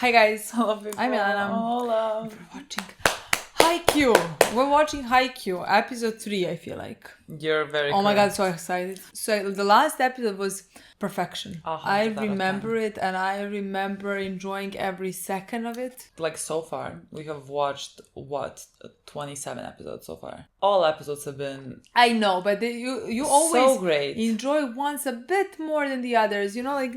Hi guys, Hello people. I'm Milena. Hola. We're watching Haikyuu. We're watching Haikyuu, episode 3, I feel like. You're very Oh my god, correct. so excited. So the last episode was perfection. 100 I out of 10. remember it and I remember enjoying every second of it. Like so far, we have watched, 27 episodes so far. All episodes have been I know, but you always so great. enjoy ones a bit more than the others, you know, like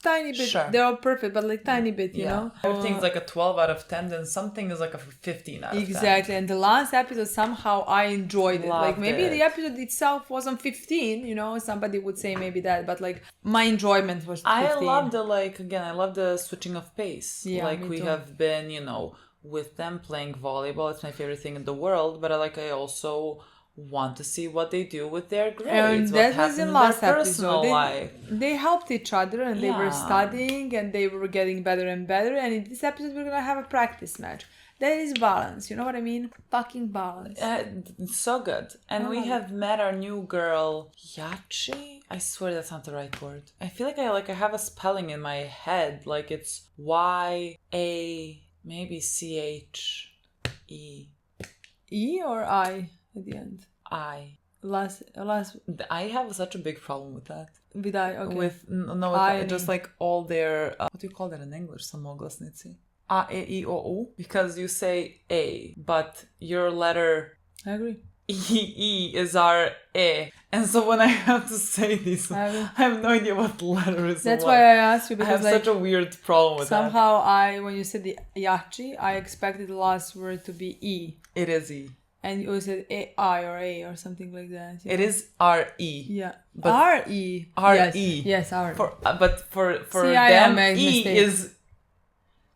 tiny bit. Sure. They're all perfect, but like tiny bit, you know? Everything's like a 12 out of 10, then something is like a 15 out of 10. Exactly, and the last episode somehow I enjoyed it. Like Loved maybe it. the episode itself wasn't 15, you know, somebody would say maybe that, but like my enjoyment was 15. I love the switching of pace. Yeah, like me we too. have been, with them playing volleyball. It's my favorite thing in the world, but I also want to see what they do with their grades. And what that happens was in in last their personal episode. life. They helped each other and they were Yeah. studying and they were getting better and better. And in this episode, we're gonna have a practice match. That is balance, you know what I mean? Fucking balance. It's so good. And we love have met our new girl, Yachi. I swear that's not the right word. I feel like I have a spelling in my head. Like it's Y-A, maybe C-H-E. E or I at the end? I. Last I have such a big problem with that. with I, okay. With no, I with just like all their what do you call that in English? Samoglasnici. A, E, I, O, U. Because you say A, but your letter I agree. E is our E. And so when I have to say this, I agree. I have no idea what letter is That's what. why I asked you I because have like such a weird problem with somehow when you said the yachi, I expected the last word to be E. that. It is E. And you said I or A or something like that. It is R-E. Yeah. But R-E. R-E. Yes, R. But for See, I them, made E mistake. is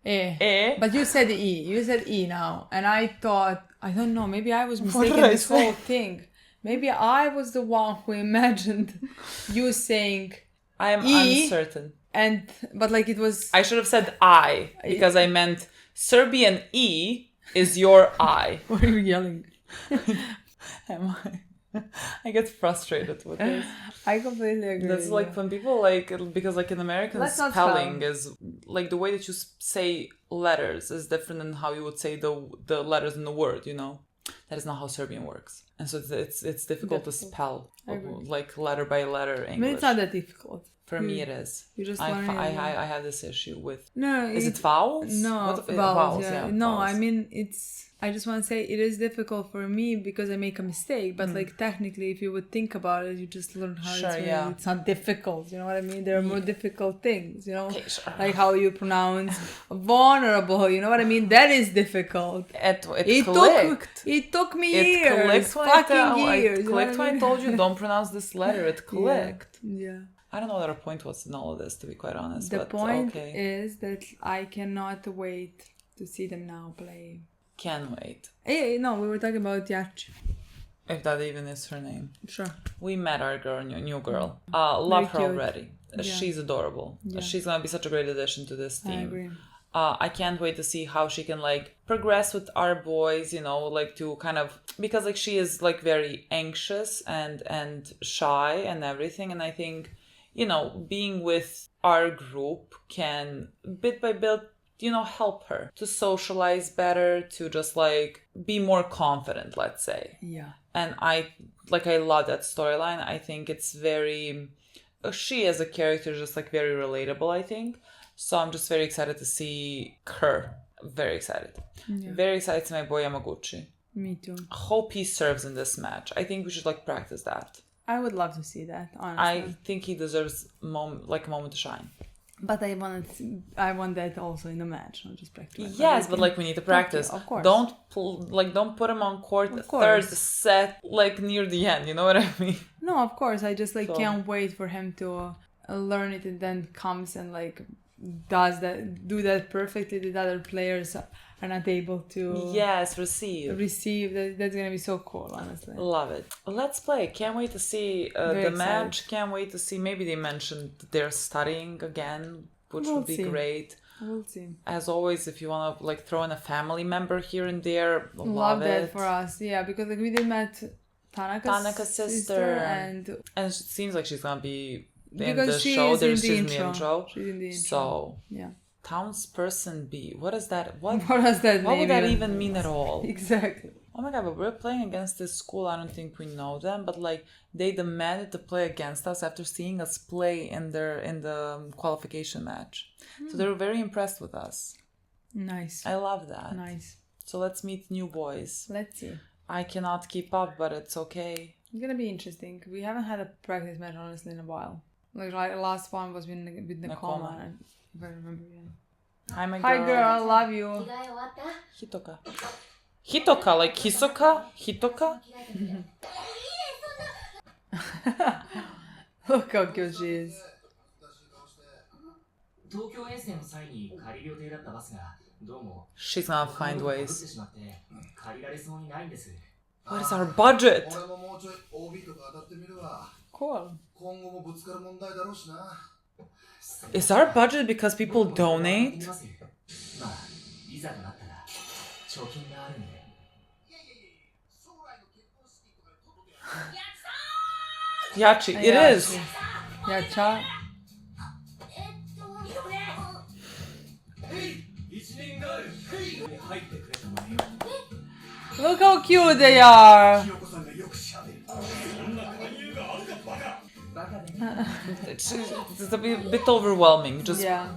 E. E. But you said E. You said E now. And I thought, I don't know, maybe I was What mistaken did I this say? whole thing. Maybe I was the one who imagined you saying I am E. uncertain. but like it was... I should have said I, because I meant Serbian E is your I. What are you yelling? Am I get frustrated with this. I completely agree. That's with like you. when people because like in American Let's not spelling spell. is like the way that you say letters is different than how you would say the letters in the word, you know? That is not how Serbian works. And so it's difficult to spell I agree. like letter by letter English. But it's not that difficult. For me it is. You just I learn it. I have this issue with No, is it vowels? No, What the- vowels. Yeah. No, vowels. I mean I just want to say it is difficult for me because I make a mistake. But like technically, if you would think about it, you just learn how Sure, it's. yeah. It's not difficult. You know what I mean? There are more difficult things. You know, Okay, sure. like how you pronounce vulnerable. You know what I mean? That is difficult. It It took me years, clicked when fucking years. I you know clicked what when I mean? told you don't pronounce this letter. It clicked. Yeah. I don't know what our point was in all of this, to be quite honest. The but point okay. is that I cannot wait to see them now play. Can wait. Hey, no, we were talking about Yachi. If that even is her name. Sure. We met our girl, new girl. Love her cute. already. Yeah. She's adorable. Yeah. She's gonna be such a great addition to this team. I agree. I can't wait to see how she can like progress with our boys, like to kind of, because like she is like very anxious and shy and everything. And I think, being with our group can bit by bit, help her to socialize better, to just like be more confident, let's say. Yeah. And I love that storyline. I think it's very, she as a character is just like very relatable, I think. So I'm just very excited to see her. Very excited. Yeah. Very excited to see my boy Yamaguchi. Me too. Hope he serves in this match. I think we should like practice that. I would love to see that, honestly. I think he deserves a moment to shine. But I want that also in the match, not just practice. Yes, but like we need to practice. Of course. Don't put him on court third set like near the end. You know what I mean? No, of course. I just can't wait for him to learn it and then comes and like do that perfectly that other players are not able to receive that. That's gonna be so cool, honestly. Love it. Let's play. Can't wait to see the match. Can't wait to see. Maybe they mentioned they're studying again, which would be great. We'll see. As always, if you want to like throw in a family member here and there, love that for us. Yeah, because like we did met Tanaka's sister and it seems like she's gonna be in because the she show. is She's in the in the intro. She's in the intro. So yeah. Townsperson B. What is that? What does that What name would that even mean at all? Exactly. Oh my god, but we're playing against this school. I don't think we know them, but like they demanded to play against us after seeing us play in the qualification match. So they were very impressed with us. Nice. I love that. Nice. So let's meet new boys. Let's see. I cannot keep up, but it's okay. It's gonna be interesting. We haven't had a practice match honestly in a while. Like last one was with Nakoma, if I remember. Yeah. Hi, my Hi girl. girl, I love you. Hitoka. Hitoka, like Hisoka? Hitoka? Look how cute she is. She's gonna find ways. What is our budget? Cool. Is our budget because people donate? Yachi, it is. Yacha. Look how cute they are. It's a bit overwhelming. Just yeah.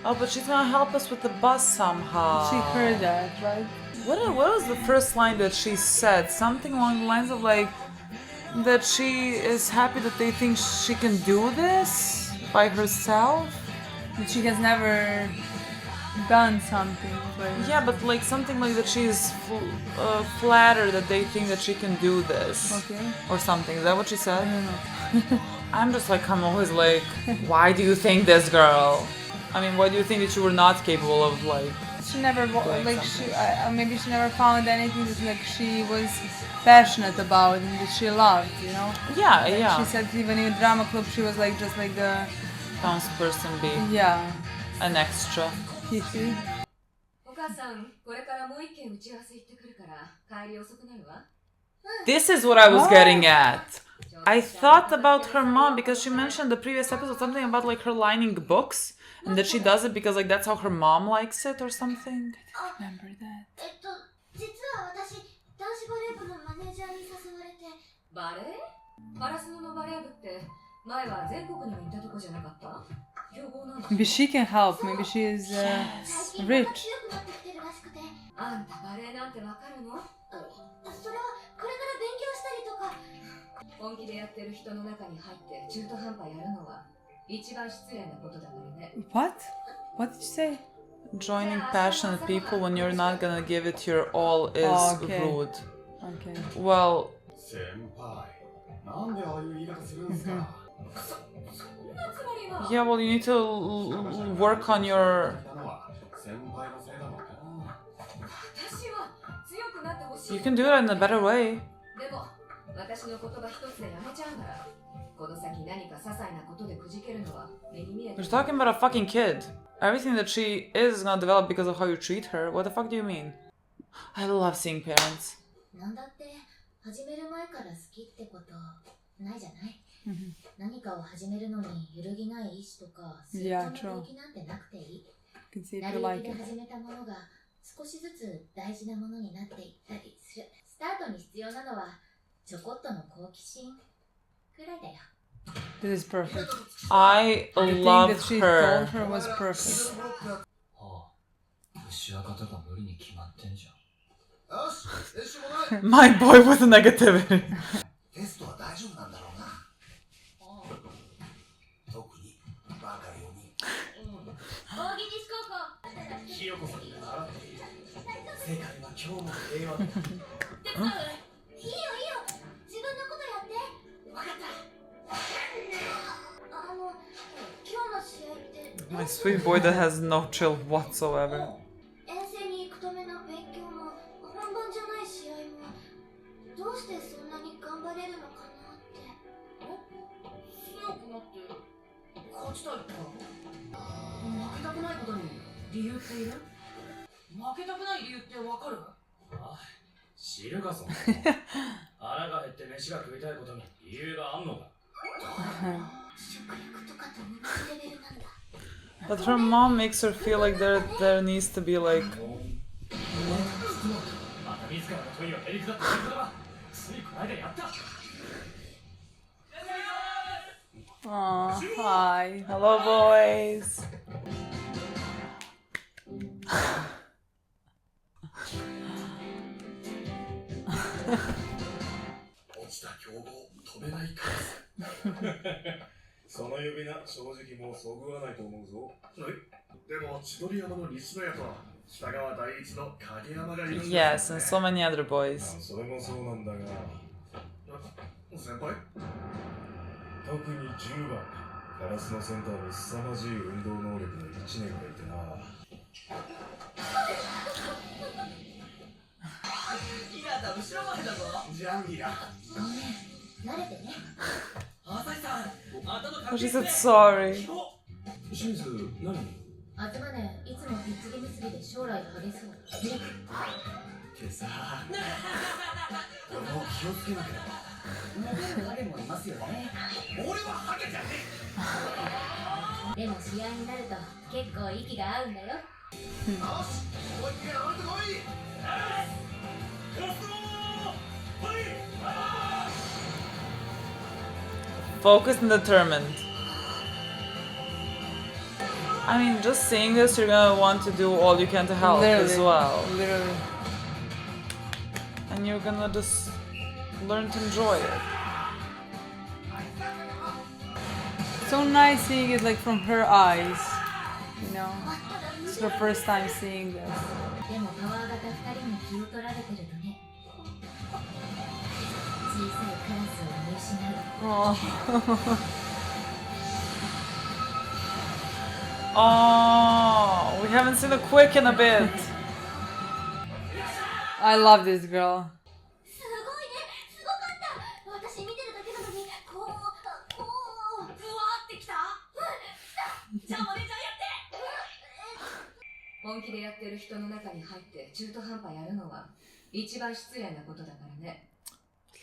Oh, but she's gonna help us with the bus somehow. She heard that, right? What was the first line that she said? Something along the lines of like that she is happy that they think she can do this by herself. That she has never done something. Yeah, but like something like that she's flattered that they think that she can do this. Okay. Or something. Is that what she said? I don't know. I'm just like, I'm always like, why do you think this, girl? I mean, why do you think that you were not capable of like? She never maybe she never found anything that like she was passionate about and that she loved, you know? Yeah, like yeah. She said even in drama club she was like just like the townsperson B. Yeah. An extra. Hishi. This is what I was getting at. I thought about her mom because she mentioned the previous episode something about like her lining books and that she does it because like that's how her mom likes it or something. I don't remember that. Maybe she can help. Maybe she is rich. What? What did you say? Joining passionate people when you're not gonna give it your all is rude. Okay. Well... Yeah, well, you need to work on your... You can do it in a better way. We're talking about a fucking kid. Everything that she is gonna develop because of how you treat her. What the fuck do you mean? I love seeing parents. Yeah, true. You can see if you like it. This is perfect. I love that she her. told her was perfect. My boy with the negativity. My sweet boy that has no chill whatsoever. But her mom makes her feel like there needs to be like... Aww, hi. Hello, boys. Yes, and so many other boys. Oh, she said sorry. Focused and determined. I mean, just seeing this, you're gonna want to do all you can to help as well. Literally. And you're gonna just learn to enjoy it. So nice seeing it like from her eyes, you know. It's her first time seeing this. Oh, we haven't seen a quick in a bit. I love this girl.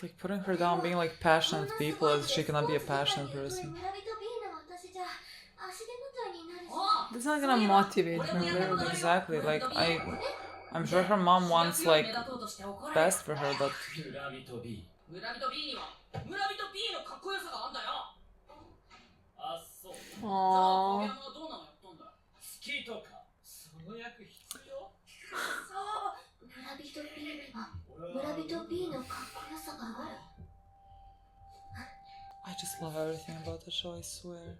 Like putting her down, being like passionate with people as she cannot be a passionate person. That's not gonna motivate her, literally. Exactly, like I'm sure her mom wants like best for her, but Aww. I just love everything about the show, I swear.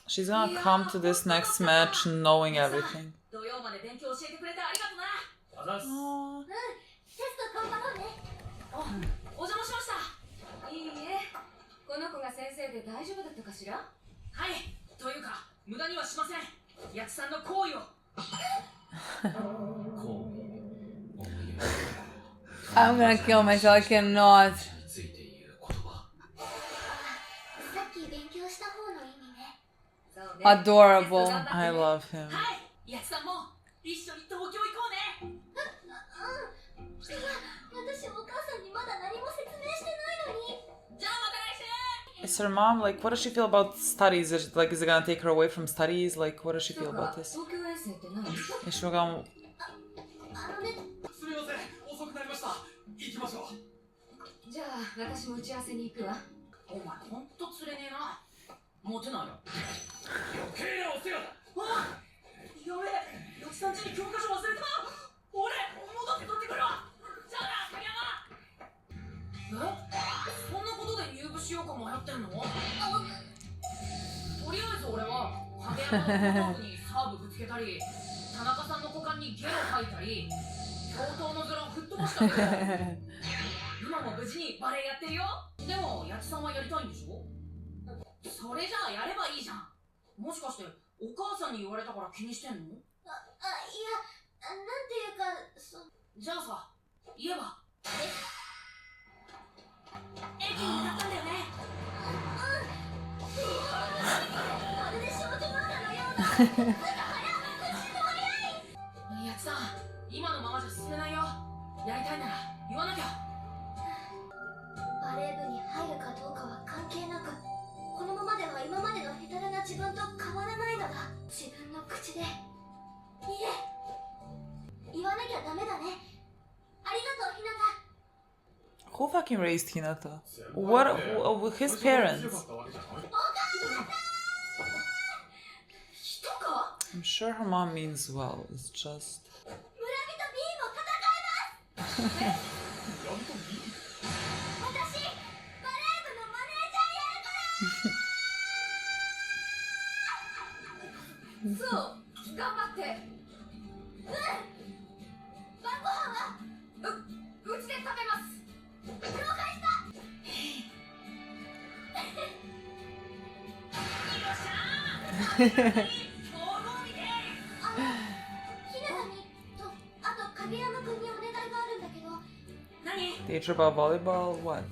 She's gonna come to this next match knowing everything. Aww. I'm gonna kill myself, I cannot. Adorable. I love him. Is her mom like, what does she feel about studies? Is it gonna take her away from studies? Like, what does she feel about this? Is she gonna... 今も無事にバレエやってるよ。でもやちさんはやりたいんでしょ。それじゃあやればいいじゃん。もしかしてお母さんに言われたから気にしてんの？いや、なんていうか、じゃあさ、言えば。駅に向かったんだよね。まるで少女漫画のような。やつさん、今のままじゃ進めないよ。やりたいなら言わなきゃ。バレー部に入るかどうかは関係なく、このままでは今までのヘタレな自分と変わらないのだ。自分の口で。いえ、言わなきゃダメだね。ありがとう、ひなた。Who fucking raised Hinata? What? His parents? I'm sure her mom means well. It's just. Teach about volleyball? What?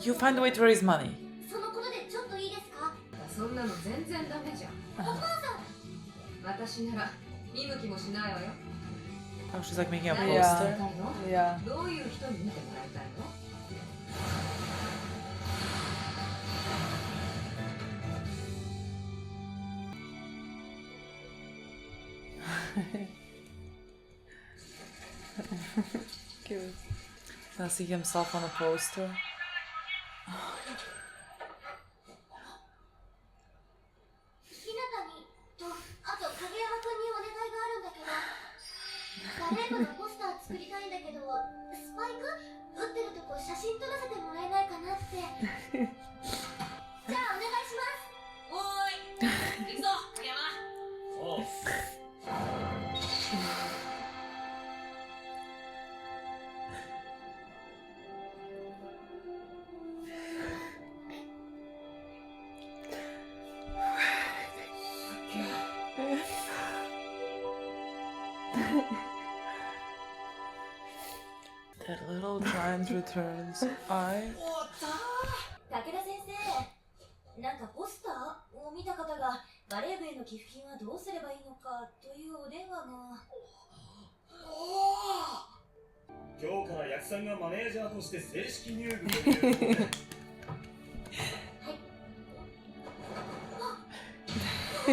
You find a way to raise money. Oh, she's like making a poster. Yeah. Cute. Can I see himself on a poster? That little giant returns. I. 武田先生、なんかポスターを見た方がバレー部への寄付金はどうすればいいのかというお電話が。今日からヤクさんがマネージャーとして正式入部ということで。はい。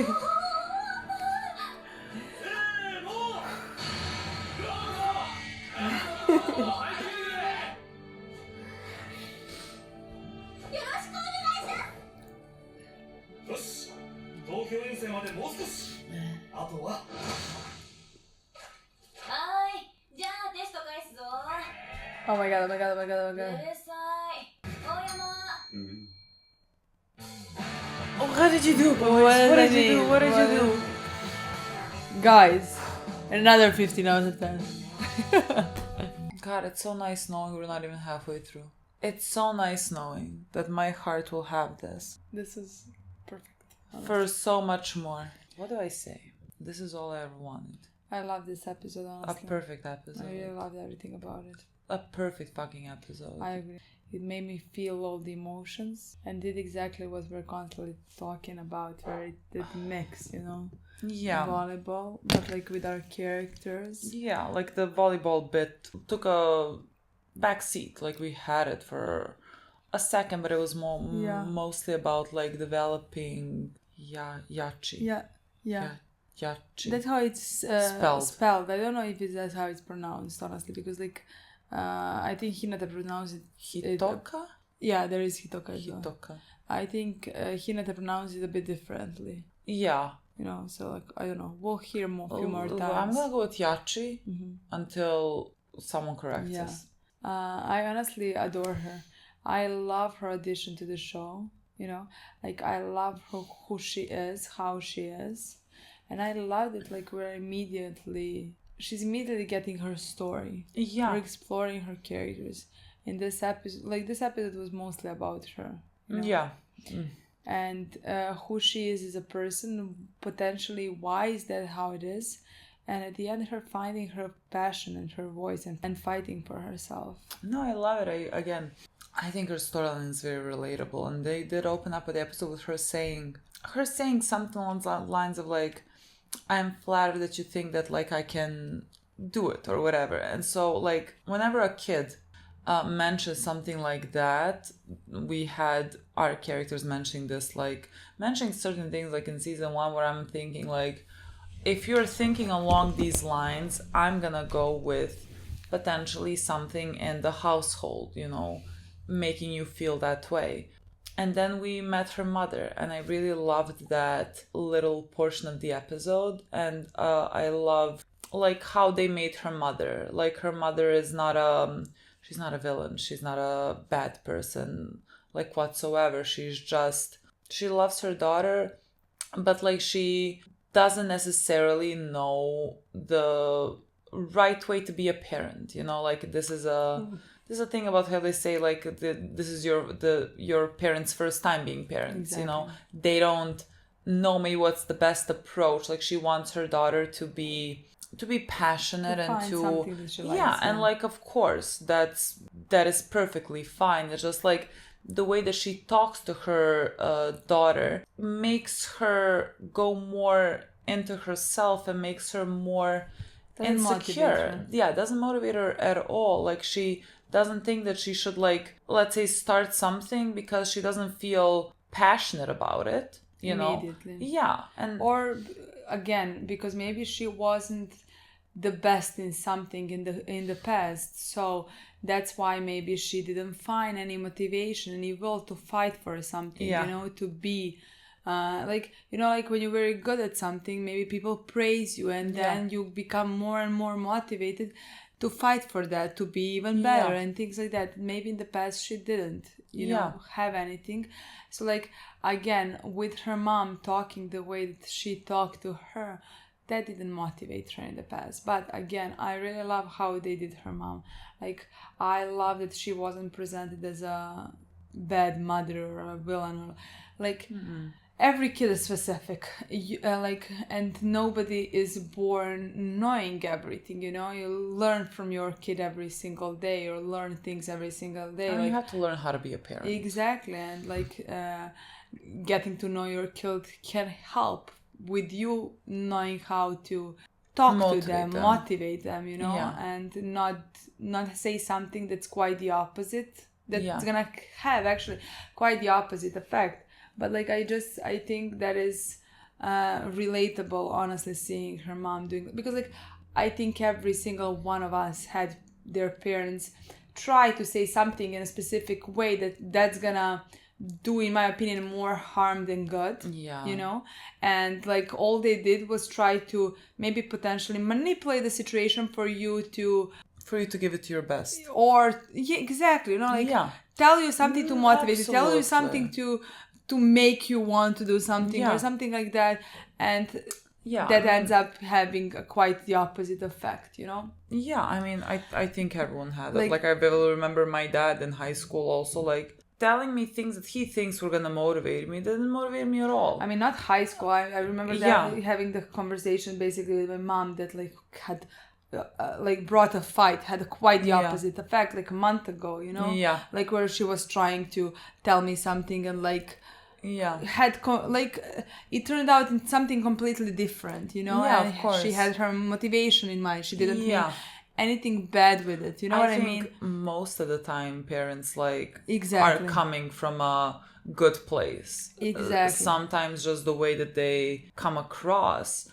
Oh my god, oh my god, oh my god, oh my god. Oh, what did you do, boys? What did you do? What did you do? Guys, another 15 out of 10. God, it's so nice knowing we're not even halfway through. It's so nice knowing that my heart will have this. This is perfect. Honestly. For so much more. What do I say? This is all I ever wanted. I love this episode, honestly. A perfect episode. I really loved everything about it. A perfect fucking episode. I agree. It made me feel all the emotions and did exactly what we're constantly talking about, where it did mix, you know? Yeah. Volleyball, but like with our characters. Yeah, like the volleyball bit took a back seat. Like we had it for a second, but it was mostly about like developing Yachi. Yeah. Yachi. That's how it's spelled. I don't know if that's how it's pronounced, honestly, because like I think Hinata pronounced it Hitoka? Yeah, there is Hitoka as well. Hitoka. I think Hinata pronounced it a bit differently. Yeah. You know, so like, I don't know. We'll hear a few more times. I'm gonna go with Yachi until someone corrects us. I honestly adore her. I love her addition to the show. you know, like I love her, who she is, how she is, and I love that like she's immediately getting her story. We're exploring her characters. In this episode, like this episode was mostly about her, you know? And who she is a person, potentially why is that how it is, and at the end her finding her passion and her voice and fighting for herself. No, I love it. I think her storyline is very relatable, and they did open up with the episode with her saying something along the lines of like, I'm flattered that you think that like I can do it or whatever. And so like whenever a kid mentions something like that, we had our characters mentioning certain things like in season 1, where I'm thinking like, if you're thinking along these lines, I'm gonna go with potentially something in the household, you know, making you feel that way. And then we met her mother, and I really loved that little portion of the episode. And I love like how they made her mother. Like her mother is she's not a villain. She's not a bad person like whatsoever. She loves her daughter, but like she doesn't necessarily know the right way to be a parent, you know, like this is a thing about how they say like this is your parents' first time being parents. Exactly. You know, they don't know maybe what's the best approach. Like she wants her daughter to be passionate and to and like of course that is perfectly fine. It's just like the way that she talks to her daughter makes her go more into herself and makes her more insecure. Doesn't motivate her at all. Like she doesn't think that she should like, let's say, start something because she doesn't feel passionate about it, you know. And or again, because maybe she wasn't the best in something in the past, so that's why maybe she didn't find any motivation, any will to fight for something, you know, to be like, you know, like when you're very good at something, maybe people praise you and then you become more and more motivated to fight for that, to be even better and things like that. Maybe in the past she didn't, you know, have anything. So like, again, with her mom talking the way that she talked to her, that didn't motivate her in the past. But again, I really love how they did her mom. Like, I love that she wasn't presented as a bad mother or a villain. Or, like, every kid is specific. And nobody is born knowing everything, you know? You learn from your kid every single day, or learn things every single day. And you have to learn how to be a parent. Exactly. And like, getting to know your kid can help with you knowing how to talk to them, motivate them, you know, and not say something that's quite the opposite, that's gonna have actually quite the opposite effect. But like, I think that is relatable, honestly, seeing her mom doing, because like, I think every single one of us had their parents try to say something in a specific way that's gonna do, in my opinion, more harm than good, you know. And like, all they did was try to maybe potentially manipulate the situation for you to give it to your best, or exactly, you know, like tell you something to motivate you, tell you something to make you want to do something or something like that, and that ends up having quite the opposite effect, you know. I mean, I think everyone had it. Like I will remember my dad in high school also like telling me things that he thinks were gonna motivate me. It didn't motivate me at all. I mean, not high school. I remember that having the conversation basically with my mom that like had like brought a fight, had quite the opposite effect, like a month ago, you know. Like where she was trying to tell me something and like had it turned out in something completely different, you know. Of course. She had her motivation in mind. She didn't mean anything bad with it, you know what I mean? Most of the time parents like are coming from a good place. Sometimes just the way that they come across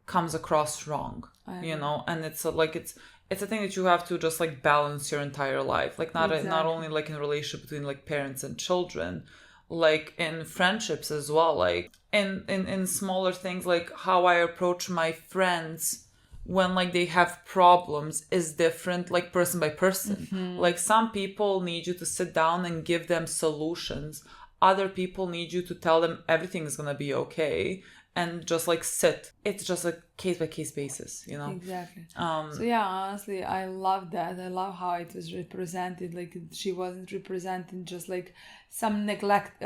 comes across wrong, you know. And it's a thing that you have to just like balance your entire life, like not only like in relationship between like parents and children, like in friendships as well, like in smaller things, like how I approach my friends when like they have problems is different, like person by person. Like some people need you to sit down and give them solutions. other people need you to tell them everything is gonna be okay and just like sit. It's just a case by case basis, you know. Exactly. So yeah, honestly, I love that. I love how it was represented. Like she wasn't representing just like some neglect,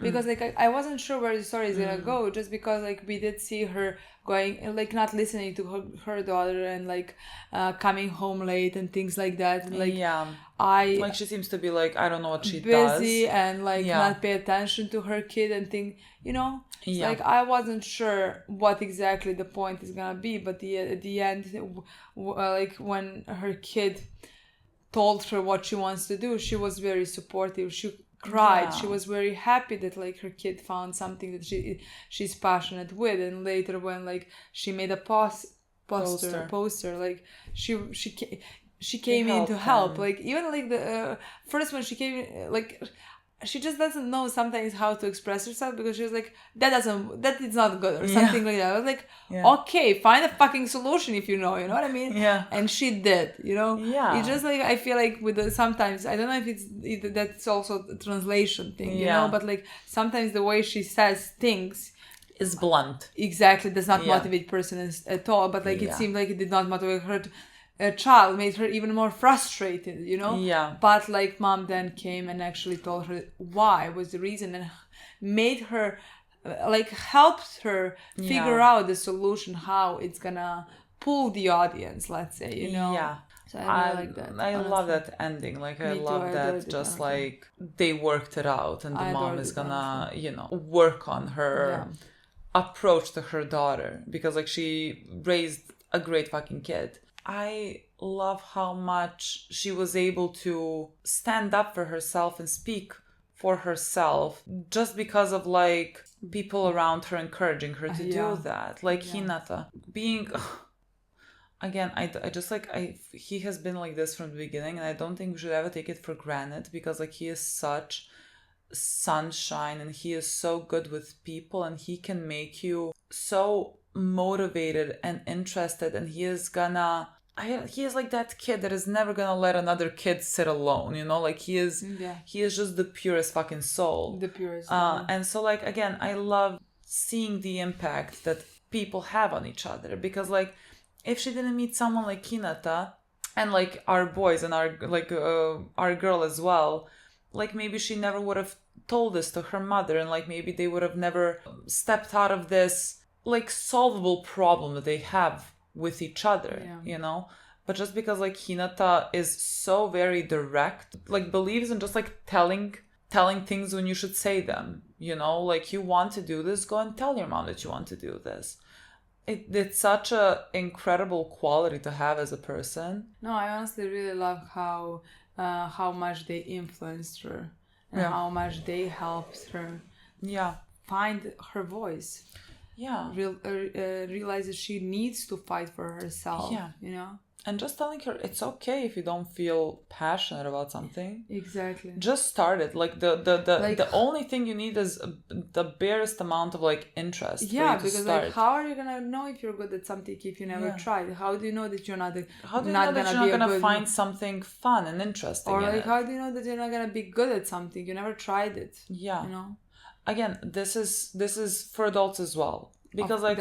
because like I wasn't sure where the story is gonna go. Just because like we did see her going, like not listening to her daughter and like coming home late and things like that. And, like like she seems to be like, I don't know what she busy does and like not pay attention to her kid and think, you know. Like I wasn't sure what exactly the point is gonna be, but at the end, like when her kid told her what she wants to do, she was very supportive. She cried. She was very happy that like her kid found something that she's passionate with. And later when like she made a poster, like she came in to help. Like even like the first when she came, like she just doesn't know sometimes how to express herself, because she was like, that is not good or something like that. I was like, okay, find a fucking solution if you know what I mean? And she did, you know? It's just like, I feel like with sometimes, I don't know if that's also a translation thing, you know? But like sometimes the way she says things is blunt. Exactly, does not motivate person at all. But like it seemed like it did not motivate her. A child made her even more frustrated, you know? But like mom then came and actually told her why was the reason and made her, like helped her figure out the solution, how it's gonna pull the audience, let's say, you know? So I really like that. I love that ending. Like I love that just like they worked it out and the mom is gonna, you know, work on her approach to her daughter, because like she raised a great fucking kid. I love how much she was able to stand up for herself and speak for herself just because of like people around her encouraging her to do that. Like Hinata being, again, I just like, he has been like this from the beginning, and I don't think we should ever take it for granted, because like he is such sunshine and he is so good with people and he can make you so motivated and interested, and he is like that kid that is never gonna let another kid sit alone, you know, like he is just the purest fucking soul, and so like again, I love seeing the impact that people have on each other, because like if she didn't meet someone like Hinata and like our boys and our like our girl as well, like maybe she never would have told this to her mother, and like maybe they would have never stepped out of this like solvable problem that they have with each other, you know? But just because like Hinata is so very direct, like believes in just like telling things when you should say them, you know? Like you want to do this, go and tell your mom that you want to do this. It's such a incredible quality to have as a person. No, I honestly really love how much they influenced her and how much they helped her find her voice. Realize that she needs to fight for herself, you know? And just telling her it's okay if you don't feel passionate about something. Exactly. Just start it. Like the only thing you need is the barest amount of like interest. Yeah, because like how are you gonna know if you're good at something if you never tried? How do you know that you're not gonna find something fun and interesting? Or like how do you know that you're not gonna be good at something? You never tried it. Yeah. You know? Again, this is for adults as well, because like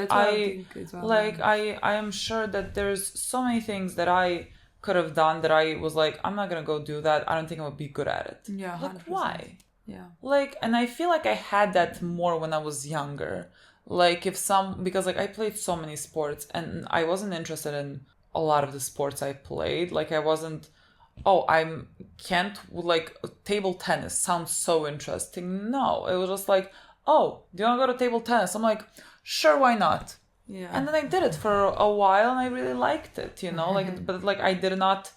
I am sure that there's so many things that I could have done that I was like, I'm not gonna go do that. I don't think I would be good at it. Yeah, like 100%. Why? Yeah. Like, and I feel like I had that more when I was younger. Like because like I played so many sports and I wasn't interested in a lot of the sports I played. Like I wasn't. Like table tennis sounds so interesting. No, it was just like, oh, do you want to go to table tennis? I'm like, sure, why not? Yeah. And then I did it for a while and I really liked it, you know, like, but like I did not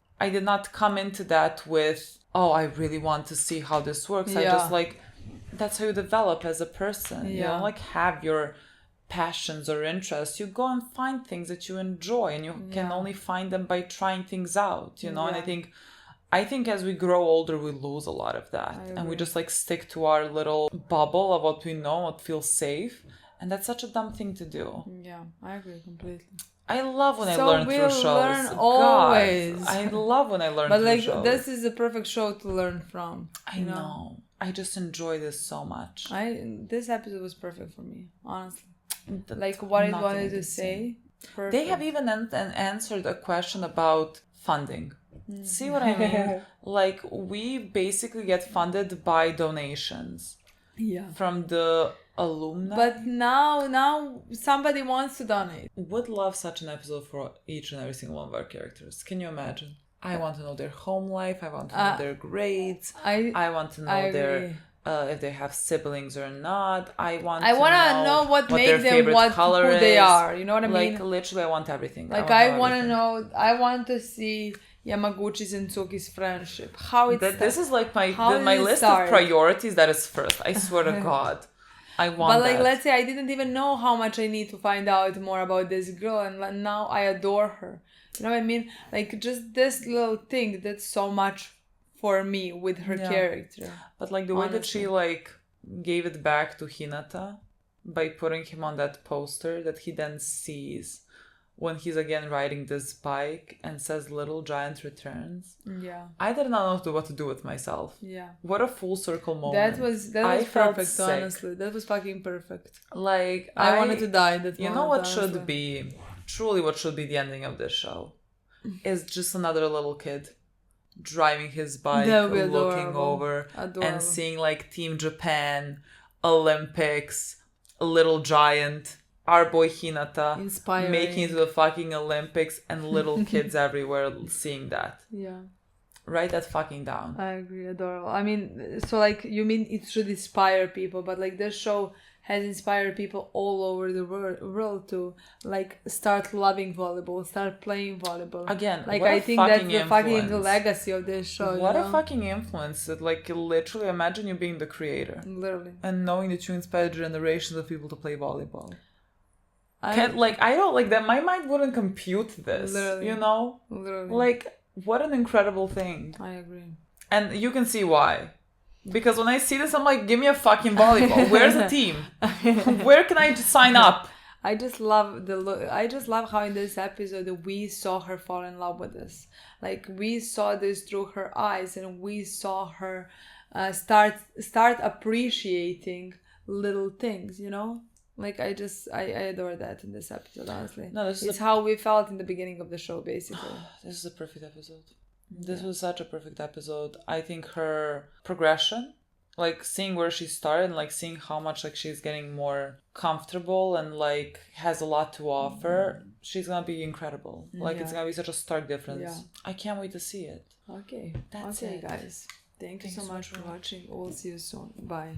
come into that with, oh, I really want to see how this works. I just like, that's how you develop as a person. You don't like have your passions or interests. You go and find things that you enjoy, and you can only find them by trying things out, you know. And I think as we grow older we lose a lot of that, and we just like stick to our little bubble of what we know, what feels safe, and that's such a dumb thing to do. I agree completely. I love when I learn through shows. Learn always. God, I love when I learn but through like shows. this is a perfect show to learn from. I know. I just enjoy this so much. This episode was perfect for me, honestly. Like what it wanted to say. Perfect. They have even answered a question about funding. See what I mean? Like, we basically get funded by donations. Yeah. From the alumni. But now somebody wants to donate. Would love such an episode for each and every single one of our characters. Can you imagine? I want to know their home life. I want to know their grades. I want to know their if they have siblings or not. I want to know what made them who they are. You know what I mean? Like, literally, I want everything. Like, I want to know. I want to see Yamaguchi's and Tsuki's friendship. How it started. This is like my list of priorities. That is first. I swear to God. I want that. But like, let's say I didn't even know how much I need to find out more about this girl, and now I adore her. You know what I mean? Like, just this little thing that's so much for me with her character. But like the way that she like gave it back to Hinata by putting him on that poster that he then sees when he's again riding this bike and says "Little Giant returns." Yeah. I did not know what to do with myself. Yeah. What a full circle moment. That was perfect, honestly. That was fucking perfect. Like, I wanted to die that You know what should be, truly what should be the ending of this show is just another little kid driving his bike, looking over and seeing like Team Japan, Olympics, Little Giant, our boy Hinata making it to the fucking Olympics, and little kids everywhere seeing that. Yeah. Write that fucking down. I agree, adorable. I mean, so like, you mean it should inspire people, but like this show has inspired people all over the world to like start loving volleyball, start playing volleyball. Again, like I think that's the fucking legacy of this show. What a fucking influence! That like literally, imagine you being the creator, literally, and knowing that you inspired generations of people to play volleyball. I don't like that. My mind wouldn't compute this. Literally. You know, literally. Like, what an incredible thing. I agree, and you can see why. Because when I see this, I'm like, give me a fucking volleyball. Where's the team? Where can I just sign up? I just love I just love how in this episode we saw her fall in love with this. Like, we saw this through her eyes, and we saw her start appreciating little things. You know, like I adore that in this episode. Honestly, it's how we felt in the beginning of the show, basically. This is a perfect episode. This was such a perfect episode. I think her progression, like seeing where she started and like seeing how much like she's getting more comfortable and like has a lot to offer, she's gonna be incredible. Like, it's gonna be such a stark difference. Yeah. I can't wait to see it. Okay. That's it, guys. Thank you so much for watching. We'll see you soon. Bye.